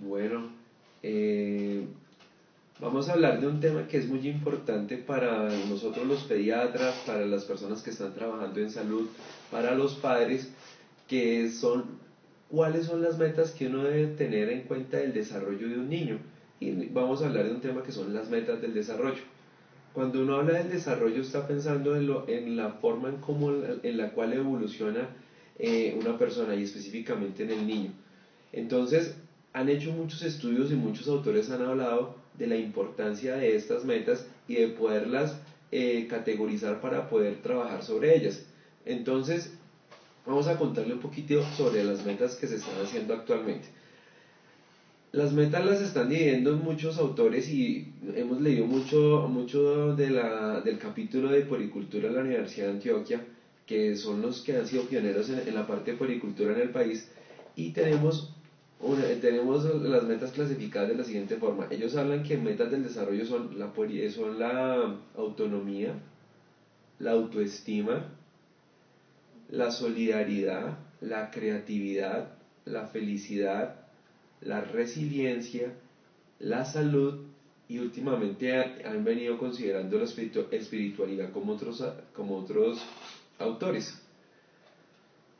Bueno, eh, vamos a hablar de un tema que es muy importante para nosotros los pediatras, para las personas que están trabajando en salud, para los padres, que son cuáles son las metas que uno debe tener en cuenta del desarrollo de un niño. Y vamos a hablar de un tema que son las metas del desarrollo. Cuando uno habla del desarrollo está pensando en la forma en la cual evoluciona una persona y específicamente en el niño. Entonces, han hecho muchos estudios y muchos autores han hablado de la importancia de estas metas y de poderlas categorizar para poder trabajar sobre ellas. Entonces, vamos a contarle un poquito sobre las metas que se están haciendo actualmente. Las metas las están dividiendo muchos autores y hemos leído mucho del capítulo de puericultura en la Universidad de Antioquia, que son los que han sido pioneros en la parte de puericultura en el país, y tenemos las metas clasificadas de la siguiente forma. Ellos hablan que metas del desarrollo son la autonomía, la autoestima, la solidaridad, la creatividad, la felicidad, la resiliencia, la salud y últimamente han venido considerando la espiritualidad como otros autores.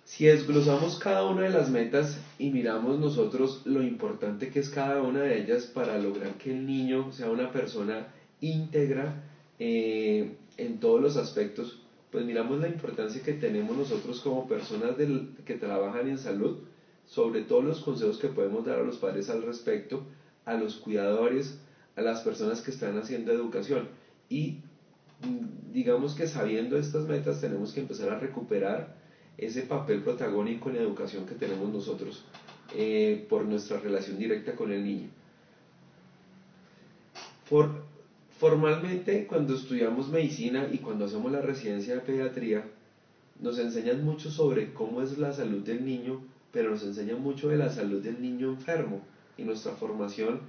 Si desglosamos cada una de las metas y miramos nosotros lo importante que es cada una de ellas para lograr que el niño sea una persona íntegra en todos los aspectos, pues miramos la importancia que tenemos nosotros como personas que trabajan en salud, sobre todos los consejos que podemos dar a los padres al respecto, a los cuidadores, a las personas que están haciendo educación. Y digamos que sabiendo estas metas tenemos que empezar a recuperar ese papel protagónico en la educación que tenemos nosotros por nuestra relación directa con el niño. For, Formalmente, cuando estudiamos medicina y cuando hacemos la residencia de pediatría, nos enseñan mucho sobre cómo es la salud del niño, pero nos enseñan mucho de la salud del niño enfermo. Y nuestra formación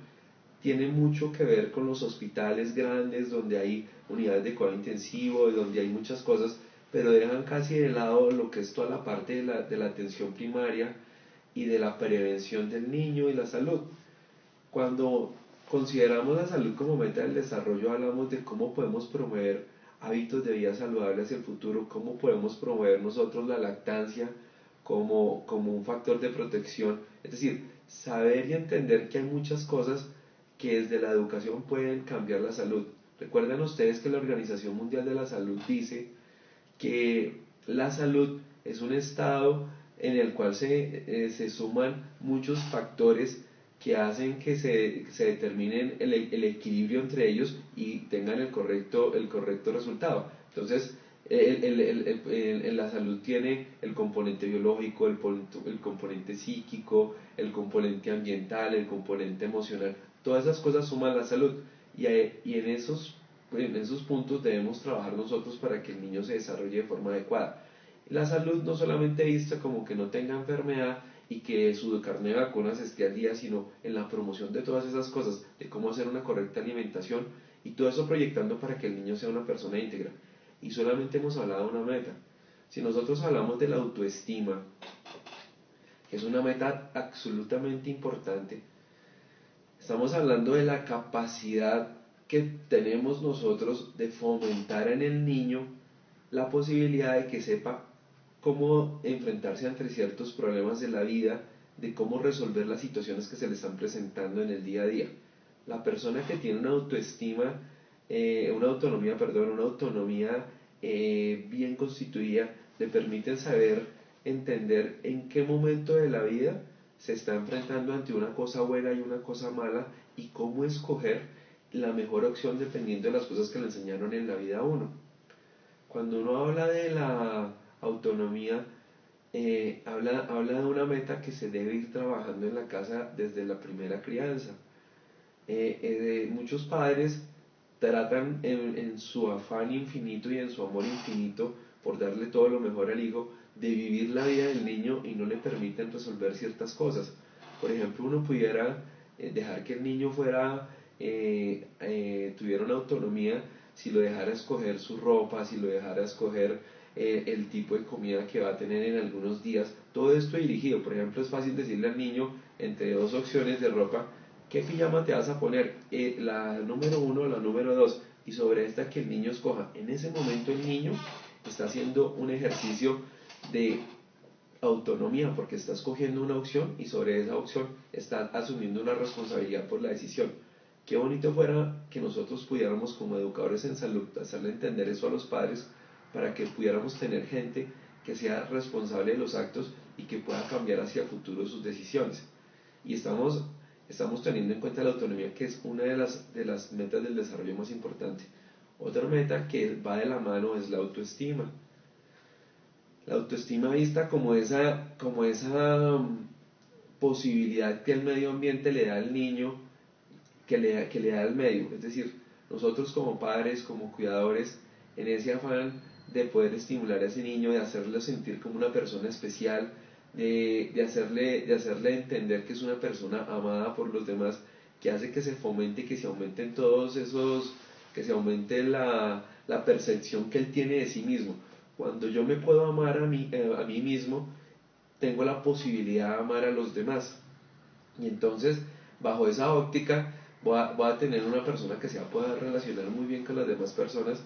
tiene mucho que ver con los hospitales grandes donde hay unidades de cuidado intensivo, donde hay muchas cosas, pero dejan casi de lado lo que es toda la parte de la atención primaria y de la prevención del niño y la salud. Cuando consideramos la salud como meta del desarrollo, hablamos de cómo podemos promover hábitos de vida saludables hacia el futuro, cómo podemos promover nosotros la lactancia como un factor de protección. Es decir, saber y entender que hay muchas cosas que desde la educación pueden cambiar la salud. Recuerden ustedes que la Organización Mundial de la Salud dice que la salud es un estado en el cual se suman muchos factores que hacen que se determinen el equilibrio entre ellos y tengan el correcto resultado. Entonces, la salud tiene el componente biológico, el componente psíquico, el componente ambiental, el componente emocional. Todas esas cosas suman la salud y en esos puntos debemos trabajar nosotros para que el niño se desarrolle de forma adecuada. La salud no solamente vista como que no tenga enfermedad y que su carnet de vacunas esté al día, sino en la promoción de todas esas cosas, de cómo hacer una correcta alimentación y todo eso proyectando para que el niño sea una persona íntegra. Y solamente hemos hablado de una meta. Si nosotros hablamos de la autoestima, que es una meta absolutamente importante, estamos hablando de la capacidad que tenemos nosotros de fomentar en el niño la posibilidad de que sepa cómo enfrentarse ante ciertos problemas de la vida, de cómo resolver las situaciones que se le están presentando en el día a día. La persona que tiene una autoestima, una autonomía bien constituida, le permite saber entender en qué momento de la vida se está enfrentando ante una cosa buena y una cosa mala y cómo escoger la mejor opción dependiendo de las cosas que le enseñaron en la vida a uno. Cuando uno habla de la autonomía, habla de una meta que se debe ir trabajando en la casa desde la primera crianza. Muchos padres tratan en su afán infinito y en su amor infinito por darle todo lo mejor al hijo, de vivir la vida del niño y no le permiten resolver ciertas cosas. Por ejemplo, uno pudiera dejar que el niño tuviera una autonomía si lo dejara escoger su ropa, si lo dejara escoger el tipo de comida que va a tener en algunos días. Todo esto dirigido. Por ejemplo, es fácil decirle al niño entre dos opciones de ropa: ¿qué pijama te vas a poner? ¿La número 1 o la número 2? Y sobre esta que el niño escoja. En ese momento el niño está haciendo un ejercicio de autonomía, porque está escogiendo una opción y sobre esa opción está asumiendo una responsabilidad por la decisión. Qué bonito fuera que nosotros pudiéramos, como educadores en salud, hacerle entender eso a los padres, para que pudiéramos tener gente que sea responsable de los actos y que pueda cambiar hacia futuro sus decisiones. Y estamos teniendo en cuenta la autonomía, que es una de las metas del desarrollo más importante. Otra meta que va de la mano es la autoestima. La autoestima vista como esa posibilidad que el medio ambiente le da al niño, que le da al medio. Es decir, nosotros como padres, como cuidadores, en ese afán de poder estimular a ese niño, de hacerle sentir como una persona especial, de hacerle entender que es una persona amada por los demás, que hace que se fomente, que se aumenten todos esos, que se aumente la percepción que él tiene de sí mismo. Cuando yo me puedo amar a mí mismo, tengo la posibilidad de amar a los demás. Y entonces, bajo esa óptica, voy a tener una persona que se va a poder relacionar muy bien con las demás personas,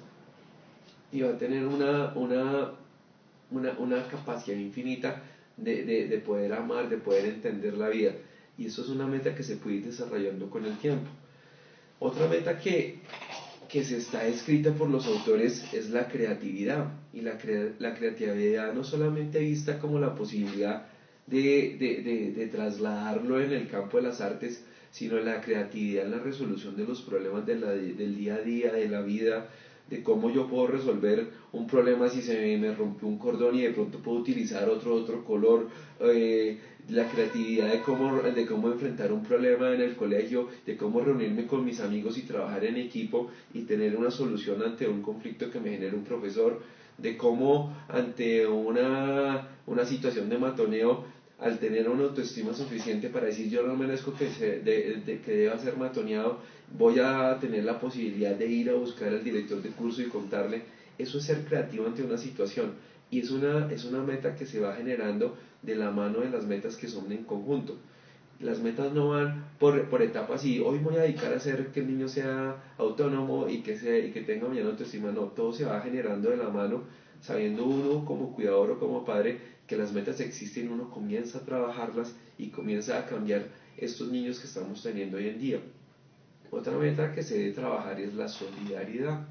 y va a tener una capacidad infinita de poder amar, de poder entender la vida. Y eso es una meta que se puede ir desarrollando con el tiempo. Otra meta que se está escrita por los autores es la creatividad. Y la creatividad no solamente vista como la posibilidad de trasladarlo en el campo de las artes, sino la creatividad en la resolución de los problemas del día a día, de la vida, de cómo yo puedo resolver un problema si se me rompió un cordón y de pronto puedo utilizar otro color. La creatividad de cómo enfrentar un problema en el colegio, de cómo reunirme con mis amigos y trabajar en equipo y tener una solución ante un conflicto que me genere un profesor, de cómo ante una situación de matoneo, al tener una autoestima suficiente para decir yo no merezco que deba ser matoneado, voy a tener la posibilidad de ir a buscar al director de curso y contarle. Eso es ser creativo ante una situación, y es una meta que se va generando de la mano de las metas que son en conjunto. Las metas no van por etapas y hoy voy a dedicar a hacer que el niño sea autónomo y que tenga mañana autoestima. No, todo se va generando de la mano, sabiendo uno como cuidador o como padre que las metas existen. Uno comienza a trabajarlas y comienza a cambiar estos niños que estamos teniendo hoy en día. Otra meta que se debe trabajar es la solidaridad.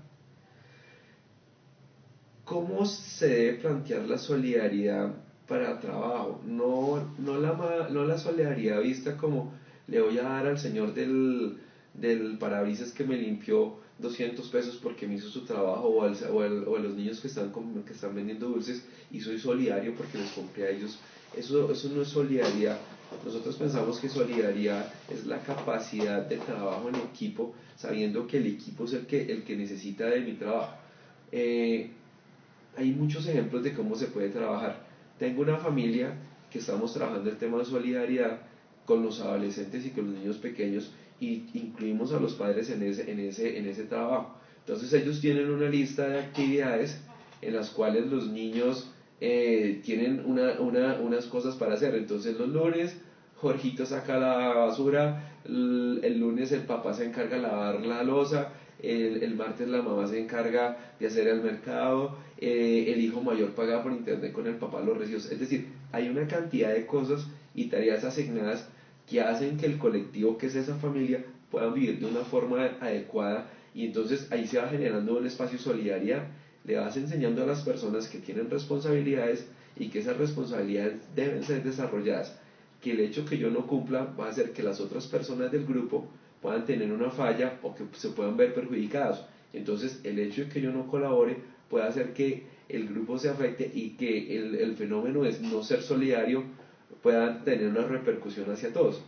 ¿Cómo se debe plantear la solidaridad para trabajo? No la solidaridad vista como le voy a dar al señor del parabrisas que me limpió 200 pesos porque me hizo su trabajo, o a los niños que están vendiendo dulces, y soy solidario porque les compré a ellos. Eso no es solidaridad. Nosotros pensamos que solidaridad es la capacidad de trabajo en equipo, sabiendo que el equipo es el que necesita de mi trabajo. Hay muchos ejemplos de cómo se puede trabajar. Tengo una familia que estamos trabajando el tema de solidaridad con los adolescentes y con los niños pequeños, y incluimos a los padres en ese trabajo. Entonces ellos tienen una lista de actividades en las cuales los niños tienen unas cosas para hacer. Entonces los lunes Jorgito saca la basura, el lunes el papá se encarga de lavar la loza, el martes la mamá se encarga de hacer el mercado, el hijo mayor paga por internet con el papá los recibos. Es decir, hay una cantidad de cosas y tareas asignadas que hacen que el colectivo, que es esa familia, puedan vivir de una forma adecuada, y entonces ahí se va generando un espacio de solidaridad. Le vas enseñando a las personas que tienen responsabilidades y que esas responsabilidades deben ser desarrolladas, que el hecho que yo no cumpla va a hacer que las otras personas del grupo puedan tener una falla o que se puedan ver perjudicados. Entonces el hecho de que yo no colabore puede hacer que el grupo se afecte, y que el fenómeno de no ser solidario pueda tener una repercusión hacia todos.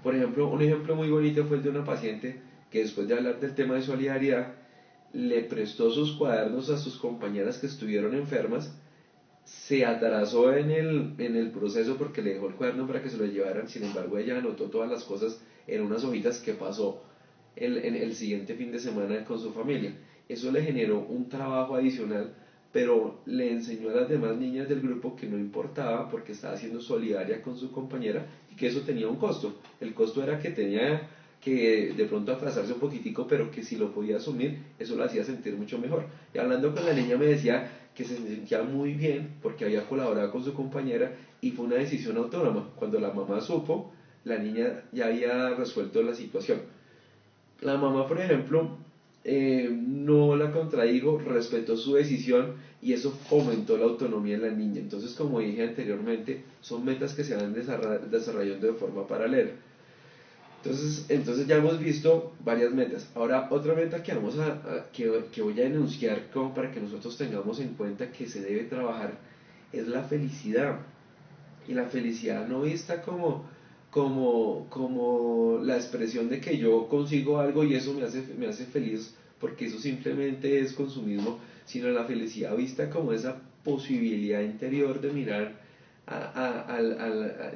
Por ejemplo, un ejemplo muy bonito fue el de una paciente que, después de hablar del tema de solidaridad, le prestó sus cuadernos a sus compañeras que estuvieron enfermas. Se atrasó en el proceso porque le dejó el cuaderno para que se lo llevaran. Sin embargo, ella anotó todas las cosas en unas hojitas que pasó en el siguiente fin de semana con su familia. Eso le generó un trabajo adicional pero le enseñó a las demás niñas del grupo que no importaba porque estaba siendo solidaria con su compañera y que eso tenía un costo. El costo era que tenía que de pronto atrasarse un poquitico, pero que si lo podía asumir, eso lo hacía sentir mucho mejor. Y hablando con la niña me decía que se sentía muy bien porque había colaborado con su compañera y fue una decisión autónoma. Cuando la mamá supo, la niña ya había resuelto la situación. La mamá, por ejemplo, no la contradijo, respetó su decisión y eso fomentó la autonomía en la niña. Entonces, como dije anteriormente, son metas que se van desarrollando de forma paralela. Entonces ya hemos visto varias metas. Ahora, otra meta que que voy a enunciar como para que nosotros tengamos en cuenta que se debe trabajar es la felicidad. Y la felicidad no vista como la expresión de que yo consigo algo y eso me hace feliz, porque eso simplemente es consumismo, sino la felicidad vista como esa posibilidad interior de mirar,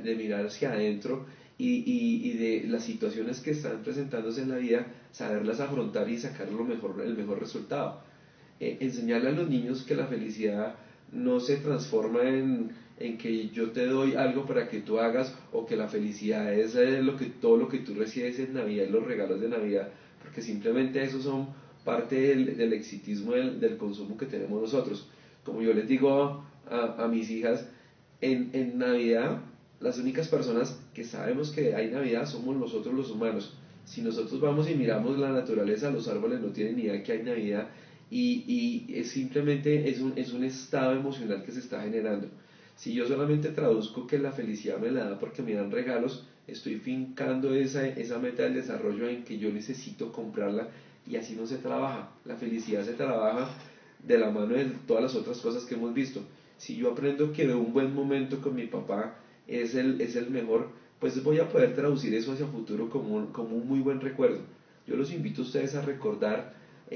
de mirar hacia adentro y de las situaciones que están presentándose en la vida, saberlas afrontar y sacar el mejor resultado. Enseñarle a los niños que la felicidad no se transforma en que yo te doy algo para que tú hagas, o que la felicidad es todo lo que tú recibes en Navidad, los regalos de Navidad, porque simplemente esos son parte del exitismo del consumo que tenemos nosotros. Como yo les digo a mis hijas, en Navidad las únicas personas que sabemos que hay Navidad somos nosotros los humanos. Si nosotros vamos y miramos la naturaleza, los árboles no tienen ni idea que hay Navidad, y simplemente es un estado emocional que se está generando. Si yo solamente traduzco que la felicidad me la da porque me dan regalos, estoy fincando esa meta del desarrollo en que yo necesito comprarla, y así no se trabaja. La felicidad se trabaja de la mano de todas las otras cosas que hemos visto. Si yo aprendo que un buen momento con mi papá es el mejor, pues voy a poder traducir eso hacia futuro como un muy buen recuerdo. Yo los invito a ustedes a recordar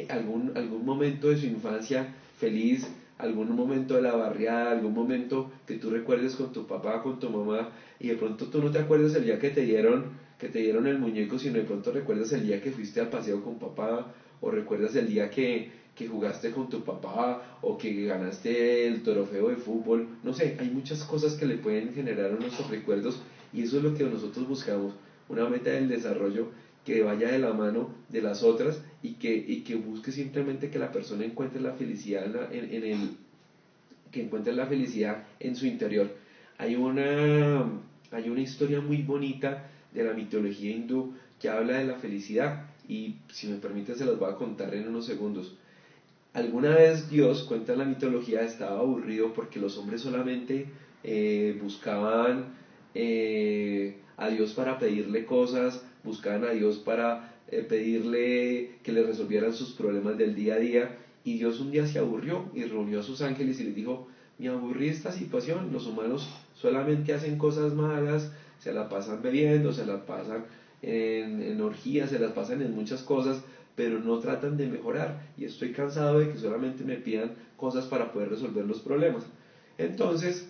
algún momento de su infancia feliz, algún momento de la barriada, algún momento que tú recuerdes con tu papá, con tu mamá, y de pronto tú no te acuerdas el día que te dieron el muñeco, sino de pronto recuerdas el día que fuiste al paseo con papá, o recuerdas el día que jugaste con tu papá, o que ganaste el trofeo de fútbol. No sé, hay muchas cosas que le pueden generar a nuestros recuerdos, y eso es lo que nosotros buscamos, una meta del desarrollo que vaya de la mano de las otras, y que busque simplemente que la persona encuentre la felicidad que encuentre la felicidad en su interior. Hay hay una historia muy bonita de la mitología hindú que habla de la felicidad, y si me permite se las voy a contar en unos segundos. Alguna vez Dios, cuenta en la mitología, estaba aburrido porque los hombres solamente buscaban a Dios para pedirle cosas, buscaban a Dios para pedirle que le resolvieran sus problemas del día a día, y Dios un día se aburrió y reunió a sus ángeles y les dijo: me aburrí esta situación, los humanos solamente hacen cosas malas, se la pasan bebiendo, se la pasan en orgías, se las pasan en muchas cosas, pero no tratan de mejorar, y estoy cansado de que solamente me pidan cosas para poder resolver los problemas. Entonces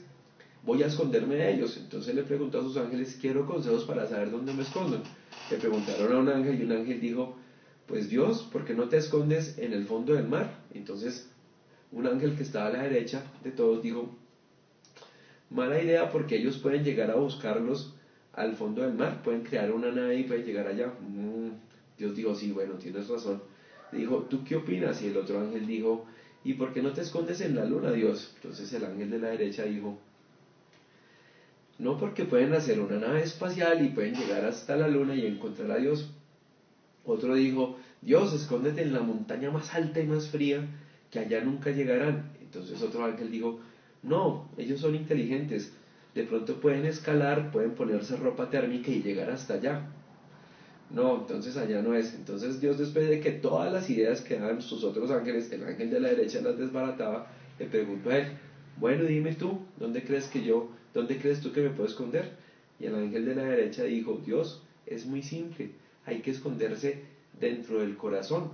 voy a esconderme de ellos. Entonces le preguntó a sus ángeles: quiero consejos para saber dónde me escondo. Le preguntaron a un ángel y un ángel dijo: pues Dios, ¿por qué no te escondes en el fondo del mar? Entonces un ángel que estaba a la derecha de todos dijo: mala idea, porque ellos pueden llegar a buscarlos al fondo del mar, pueden crear una nave y pueden llegar allá. Dios dijo: sí, bueno, tienes razón. Le dijo: ¿tú qué opinas? Y el otro ángel dijo: ¿y por qué no te escondes en la luna, Dios? Entonces el ángel de la derecha dijo: no, porque pueden hacer una nave espacial y pueden llegar hasta la luna y encontrar a Dios. Otro dijo: Dios, escóndete en la montaña más alta y más fría, que allá nunca llegarán. Entonces otro ángel dijo: no, ellos son inteligentes, de pronto pueden escalar, pueden ponerse ropa térmica y llegar hasta allá. No, entonces allá no es. Entonces Dios, después de que todas las ideas que daban sus otros ángeles, el ángel de la derecha las desbarataba, le preguntó a él: bueno, dime tú, dónde crees tú que me puedo esconder? Y el ángel de la derecha dijo: Dios, es muy simple, hay que esconderse dentro del corazón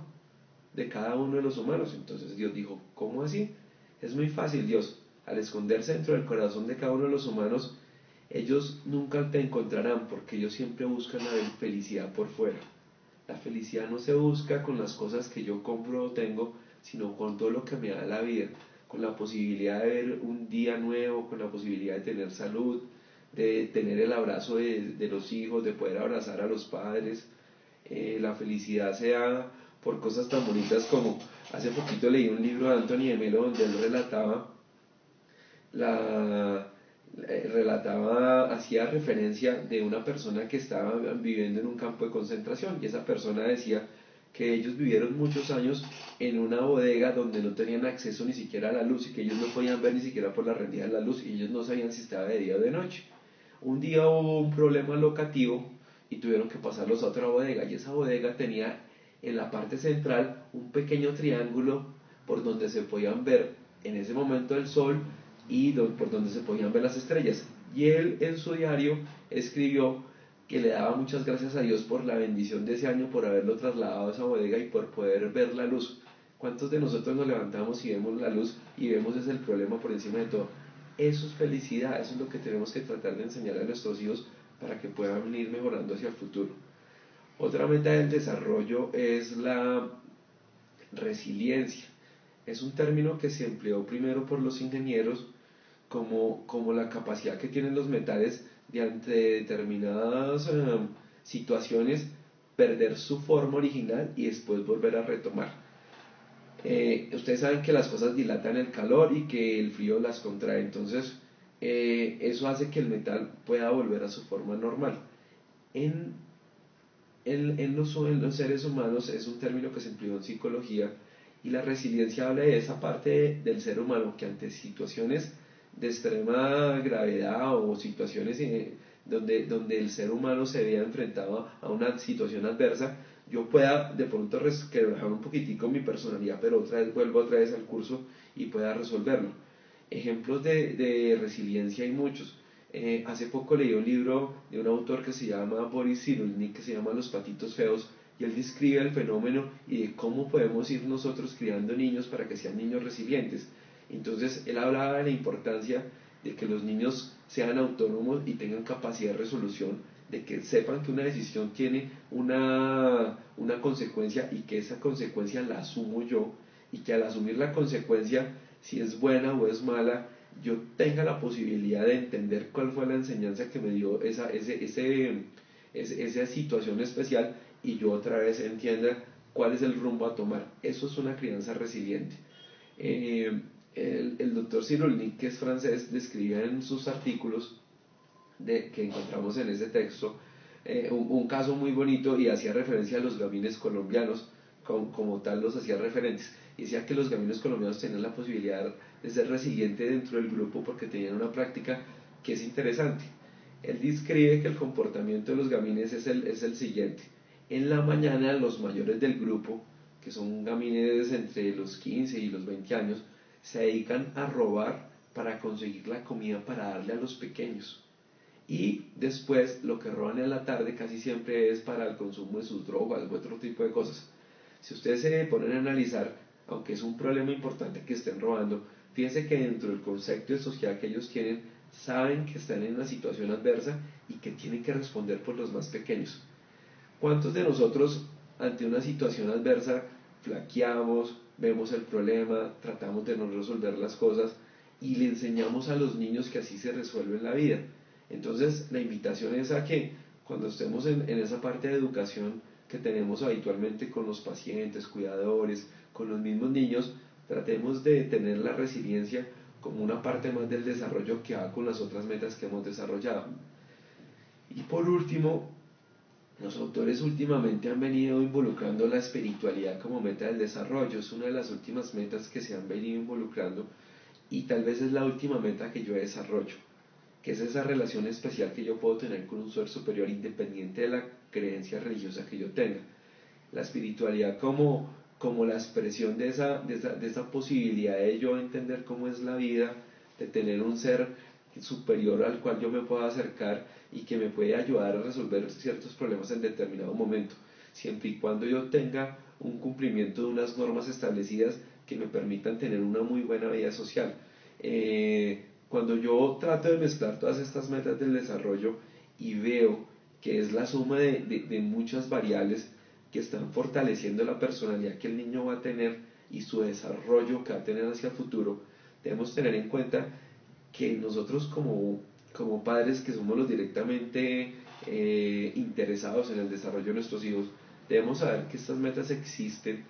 de cada uno de los humanos. Entonces Dios dijo: ¿cómo así? Es muy fácil, Dios. Al esconderse dentro del corazón de cada uno de los humanos, ellos nunca te encontrarán, porque ellos siempre buscan la felicidad por fuera. La felicidad no se busca con las cosas que yo compro o tengo, sino con todo lo que me da la vida, con la posibilidad de ver un día nuevo, con la posibilidad de tener salud, de tener el abrazo de los hijos, de poder abrazar a los padres. La felicidad se da por cosas tan bonitas como, hace poquito leí un libro de Anthony de Melo donde él la, hacía referencia de una persona que estaba viviendo en un campo de concentración, y esa persona decía que ellos vivieron muchos años en una bodega donde no tenían acceso ni siquiera a la luz, y que ellos no podían ver ni siquiera por la rendija de la luz, y ellos no sabían si estaba de día o de noche. Un día hubo un problema locativo y tuvieron que pasarlos a otra bodega, y esa bodega tenía en la parte central un pequeño triángulo por donde se podían ver en ese momento el sol y por donde se podían ver las estrellas. Y él en su diario escribió que le daba muchas gracias a Dios por la bendición de ese año, por haberlo trasladado a esa bodega y por poder ver la luz. ¿Cuántos de nosotros nos levantamos y vemos la luz y vemos ese el problema por encima de todo? Eso es felicidad, eso es lo que tenemos que tratar de enseñar a nuestros hijos para que puedan ir mejorando hacia el futuro. Otra meta del desarrollo es la resiliencia. Es un término que se empleó primero por los ingenieros como la capacidad que tienen los metales de ante determinadas situaciones perder su forma original y después volver a retomar. Ustedes saben que las cosas dilatan el calor y que el frío las contrae, entonces eso hace que el metal pueda volver a su forma normal. En, en los seres humanos es un término que se empleó en psicología, y la resiliencia habla de esa parte del ser humano que ante situaciones de extrema gravedad o situaciones donde el ser humano se vea enfrentado a una situación adversa, yo pueda de pronto resquebrajar un poquitico mi personalidad, pero vuelvo otra vez al curso y pueda resolverlo. Ejemplos de resiliencia hay muchos. Hace poco leí un libro de un autor que se llama Boris Cyrulnik, que se llama Los patitos feos, y él describe el fenómeno y de cómo podemos ir nosotros criando niños para que sean niños resilientes. Entonces él hablaba de la importancia de que los niños sean autónomos y tengan capacidad de resolución, de que sepan que una decisión tiene una consecuencia y que esa consecuencia la asumo yo, y que al asumir la consecuencia, si es buena o es mala, yo tenga la posibilidad de entender cuál fue la enseñanza que me dio esa situación especial, y yo otra vez entienda cuál es el rumbo a tomar. Eso es una crianza resiliente. El doctor Cyrulnik, que es francés, describía en sus artículos que encontramos en ese texto un caso muy bonito, y hacía referencia a los gamines colombianos, como tal los hacía referentes, y decía que los gamines colombianos tenían la posibilidad de ser resilientes dentro del grupo porque tenían una práctica que es interesante. Él describe que el comportamiento de los gamines es el siguiente: en la mañana los mayores del grupo, que son gamines entre los 15 y los 20 años, se dedican a robar para conseguir la comida para darle a los pequeños. Y después lo que roban en la tarde casi siempre es para el consumo de sus drogas u otro tipo de cosas. Si ustedes se ponen a analizar, aunque es un problema importante que estén robando, fíjense que dentro del concepto de sociedad que ellos tienen, saben que están en una situación adversa y que tienen que responder por los más pequeños. ¿Cuántos de nosotros ante una situación adversa flaqueamos, vemos el problema, tratamos de no resolver las cosas y le enseñamos a los niños que así se resuelve la vida? Entonces la invitación es a que cuando estemos en esa parte de educación que tenemos habitualmente con los pacientes, cuidadores, con los mismos niños, tratemos de tener la resiliencia como una parte más del desarrollo que va con las otras metas que hemos desarrollado. Y por último, los autores últimamente han venido involucrando la espiritualidad como meta del desarrollo. Es una de las últimas metas que se han venido involucrando, y tal vez es la última meta que yo desarrollo, que es esa relación especial que yo puedo tener con un ser superior independiente de la creencia religiosa que yo tenga. La espiritualidad como la expresión de esa posibilidad de yo entender cómo es la vida, de tener un ser superior al cual yo me pueda acercar y que me puede ayudar a resolver ciertos problemas en determinado momento, siempre y cuando yo tenga un cumplimiento de unas normas establecidas que me permitan tener una muy buena vida social. Cuando yo trato de mezclar todas estas metas del desarrollo y veo que es la suma de muchas variables que están fortaleciendo la personalidad que el niño va a tener y su desarrollo que va a tener hacia el futuro, debemos tener en cuenta que nosotros como padres que somos los directamente interesados en el desarrollo de nuestros hijos, debemos saber que estas metas existen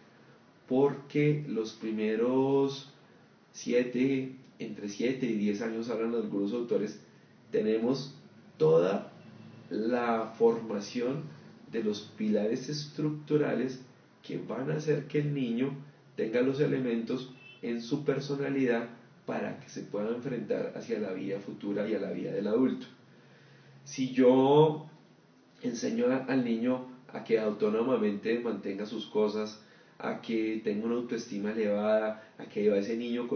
porque los primeros entre 7 y 10 años, hablan algunos autores, tenemos toda la formación de los pilares estructurales que van a hacer que el niño tenga los elementos en su personalidad para que se pueda enfrentar hacia la vida futura y a la vida del adulto. Si yo enseño al niño a que autónomamente mantenga sus cosas, a que tenga una autoestima elevada, a que a ese niño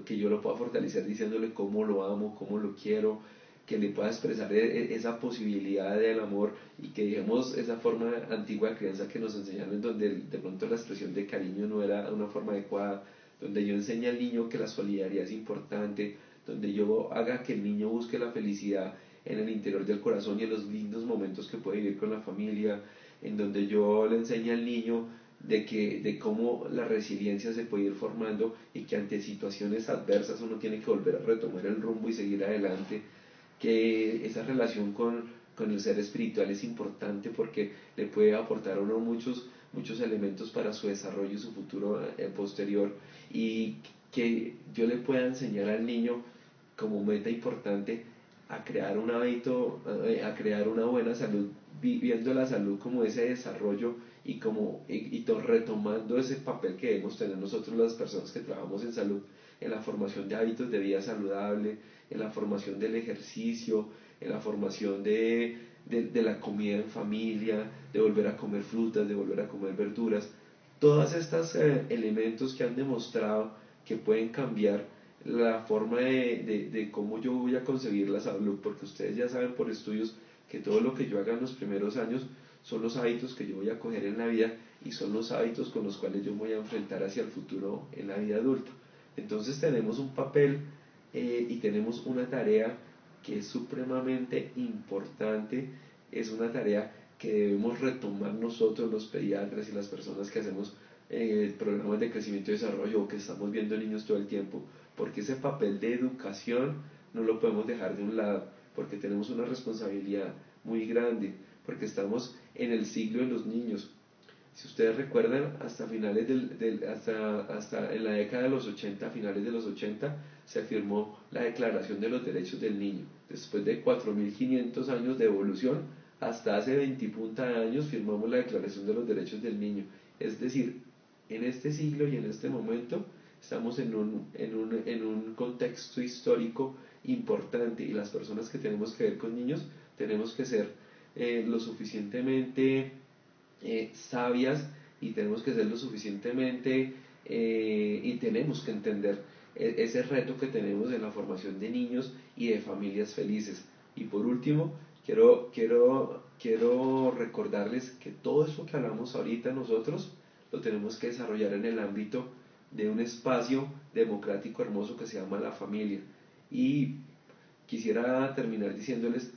que yo lo pueda fortalecer diciéndole cómo lo amo, cómo lo quiero, que le pueda expresar esa posibilidad del amor, y que dejemos esa forma antigua de crianza que nos enseñaron, donde de pronto la expresión de cariño no era una forma adecuada, donde yo enseñe al niño que la solidaridad es importante, donde yo haga que el niño busque la felicidad en el interior del corazón y en los lindos momentos que puede vivir con la familia, en donde yo le enseñe al niño de cómo la resiliencia se puede ir formando, y que ante situaciones adversas uno tiene que volver a retomar el rumbo y seguir adelante, que esa relación con el ser espiritual es importante porque le puede aportar a uno muchos elementos para su desarrollo y su futuro posterior, y que yo le pueda enseñar al niño como meta importante a crear un hábito, a crear una buena salud, viviendo la salud como ese desarrollo retomando ese papel que debemos tener nosotros las personas que trabajamos en salud, en la formación de hábitos de vida saludable, en la formación del ejercicio, en la formación de la comida en familia, de volver a comer frutas, de volver a comer verduras. Todos estos elementos que han demostrado que pueden cambiar la forma de cómo yo voy a concebir la salud, porque ustedes ya saben por estudios que todo lo que yo haga en los primeros años son los hábitos que yo voy a coger en la vida, y son los hábitos con los cuales yo me voy a enfrentar hacia el futuro en la vida adulta. Entonces tenemos un papel y tenemos una tarea que es supremamente importante, es una tarea que debemos retomar nosotros los pediatras y las personas que hacemos programas de crecimiento y desarrollo, o que estamos viendo niños todo el tiempo, porque ese papel de educación no lo podemos dejar de un lado, porque tenemos una responsabilidad muy grande, porque estamos en el siglo de los niños. Si ustedes recuerdan, hasta finales hasta en la década de los 80, finales de los 80, se firmó la Declaración de los Derechos del Niño. Después de 4.500 años de evolución, hasta hace 20 y punta de años firmamos la Declaración de los Derechos del Niño. Es decir, en este siglo y en este momento estamos en un contexto histórico importante, y las personas que tenemos que ver con niños tenemos que ser lo suficientemente sabias, y tenemos que ser lo suficientemente y tenemos que entender ese reto que tenemos en la formación de niños y de familias felices. Y por último, quiero recordarles que todo eso que hablamos ahorita nosotros lo tenemos que desarrollar en el ámbito de un espacio democrático hermoso que se llama la familia. Y quisiera terminar diciéndoles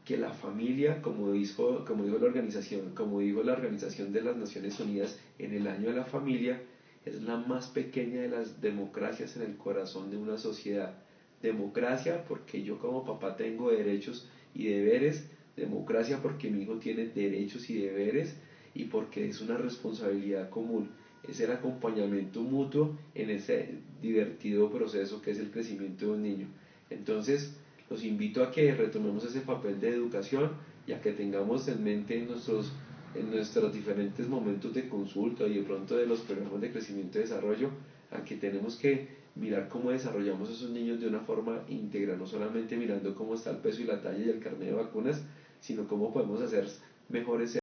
que la familia, como dijo la Organización de las Naciones Unidas en el año de la familia, es la más pequeña de las democracias en el corazón de una sociedad. Democracia porque yo como papá tengo derechos y deberes, democracia porque mi hijo tiene derechos y deberes, y porque es una responsabilidad común, es el acompañamiento mutuo en ese divertido proceso que es el crecimiento de un niño. Entonces, los invito a que retomemos ese papel de educación, y a que tengamos en mente en nuestros diferentes momentos de consulta y de pronto de los programas de crecimiento y desarrollo, a que tenemos que mirar cómo desarrollamos a esos niños de una forma íntegra, no solamente mirando cómo está el peso y la talla y el carnet de vacunas, sino cómo podemos hacer mejores